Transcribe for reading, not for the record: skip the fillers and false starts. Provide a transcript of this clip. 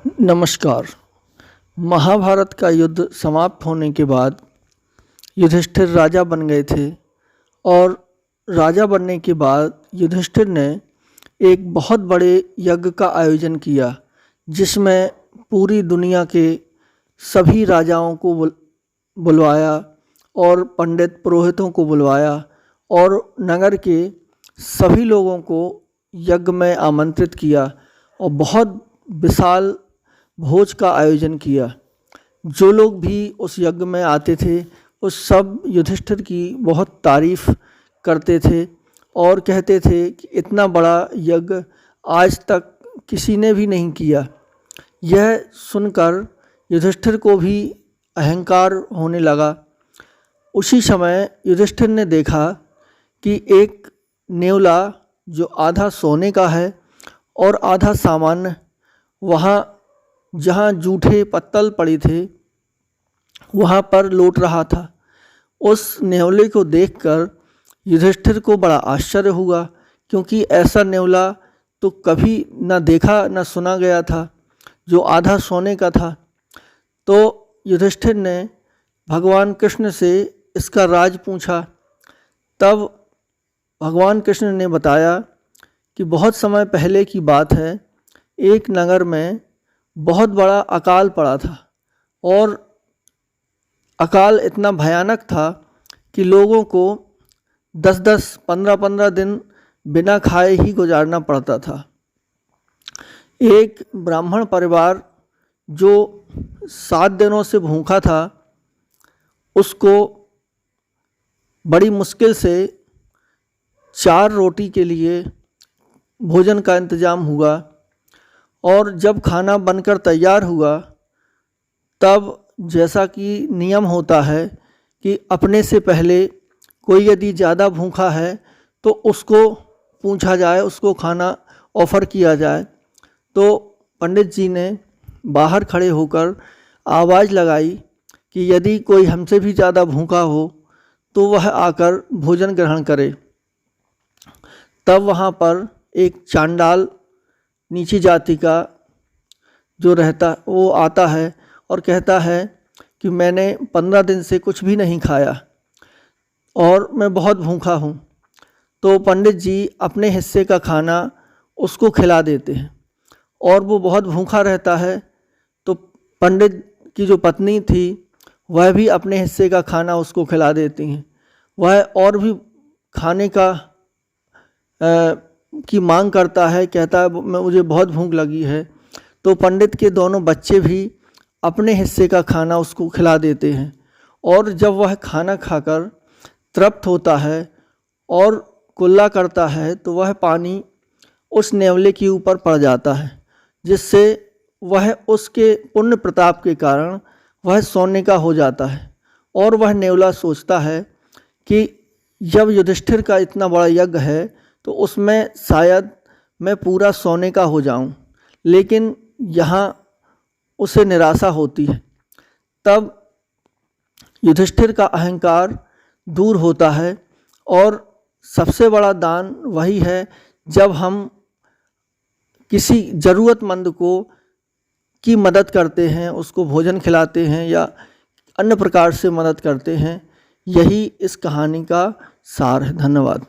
नमस्कार। महाभारत का युद्ध समाप्त होने के बाद युधिष्ठिर राजा बन गए थे और राजा बनने के बाद युधिष्ठिर ने एक बहुत बड़े यज्ञ का आयोजन किया, जिसमें पूरी दुनिया के सभी राजाओं को बुलवाया और पंडित पुरोहितों को बुलवाया और नगर के सभी लोगों को यज्ञ में आमंत्रित किया और बहुत विशाल भोज का आयोजन किया। जो लोग भी उस यज्ञ में आते थे वो सब युधिष्ठिर की बहुत तारीफ करते थे और कहते थे कि इतना बड़ा यज्ञ आज तक किसी ने भी नहीं किया। यह सुनकर युधिष्ठिर को भी अहंकार होने लगा। उसी समय युधिष्ठिर ने देखा कि एक नेवला जो आधा सोने का है और आधा सामान्य, वहाँ जहाँ जूठे पत्तल पड़े थे वहाँ पर लौट रहा था। उस नेवले को देखकर युधिष्ठिर को बड़ा आश्चर्य हुआ, क्योंकि ऐसा नेवला तो कभी न देखा न सुना गया था जो आधा सोने का था। तो युधिष्ठिर ने भगवान कृष्ण से इसका राज पूछा। तब भगवान कृष्ण ने बताया कि बहुत समय पहले की बात है, एक नगर में बहुत बड़ा अकाल पड़ा था और अकाल इतना भयानक था कि लोगों को 10-10, 15-15 दिन बिना खाए ही गुजारना पड़ता था। एक ब्राह्मण परिवार जो 7 दिनों से भूखा था, उसको बड़ी मुश्किल से 4 रोटी के लिए भोजन का इंतज़ाम हुआ और जब खाना बनकर तैयार हुआ तब जैसा कि नियम होता है कि अपने से पहले कोई यदि ज़्यादा भूखा है तो उसको पूछा जाए, उसको खाना ऑफ़र किया जाए। तो पंडित जी ने बाहर खड़े होकर आवाज़ लगाई कि यदि कोई हमसे भी ज़्यादा भूखा हो तो वह आकर भोजन ग्रहण करे। तब वहाँ पर एक चांडाल नीची जाति का जो रहता वो आता है और कहता है कि मैंने 15 दिन से कुछ भी नहीं खाया और मैं बहुत भूखा हूँ। तो पंडित जी अपने हिस्से का खाना उसको खिला देते हैं और वो बहुत भूखा रहता है। तो पंडित की जो पत्नी थी वह भी अपने हिस्से का खाना उसको खिला देती हैं। वह और भी खाने का की मांग करता है, कहता है मुझे बहुत भूख लगी है। तो पंडित के दोनों बच्चे भी अपने हिस्से का खाना उसको खिला देते हैं और जब वह खाना खाकर तृप्त होता है और कुल्ला करता है तो वह पानी उस नेवले के ऊपर पड़ जाता है, जिससे वह उसके पुण्य प्रताप के कारण वह सोने का हो जाता है। और वह नेवला सोचता है कि जब युधिष्ठिर का इतना बड़ा यज्ञ है तो उसमें शायद मैं पूरा सोने का हो जाऊं, लेकिन यहाँ उसे निराशा होती है। तब युधिष्ठिर का अहंकार दूर होता है और सबसे बड़ा दान वही है जब हम किसी ज़रूरतमंद को की मदद करते हैं, उसको भोजन खिलाते हैं या अन्य प्रकार से मदद करते हैं। यही इस कहानी का सार है। धन्यवाद।